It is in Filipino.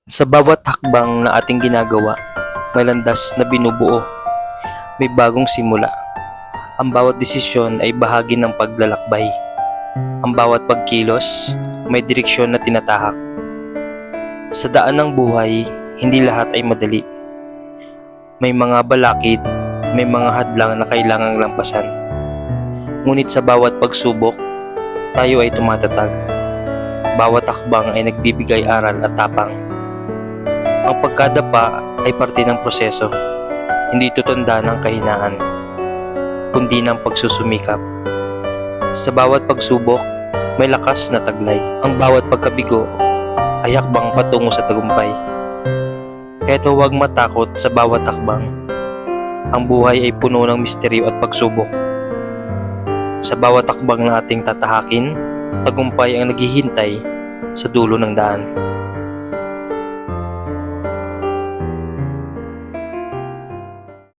Sa bawat hakbang na ating ginagawa, may landas na binubuo, may bagong simula. Ang bawat desisyon ay bahagi ng paglalakbay. Ang bawat pagkilos, may direksyon na tinatahak. Sa daan ng buhay, hindi lahat ay madali. May mga balakid, may mga hadlang na kailangang lampasan. Ngunit sa bawat pagsubok, tayo ay tumatatag. Bawat hakbang ay nagbibigay aral at tapang. Ang pagkadapa ay parte ng proseso, hindi ito tanda ng kahinaan, kundi ng pagsusumikap. Sa bawat pagsubok, may lakas na taglay. Ang bawat pagkabigo ay hakbang patungo sa tagumpay. Kaya't huwag matakot sa bawat hakbang. Ang buhay ay puno ng misteryo at pagsubok. Sa bawat hakbang na ating tatahakin, tagumpay ang naghihintay sa dulo ng daan.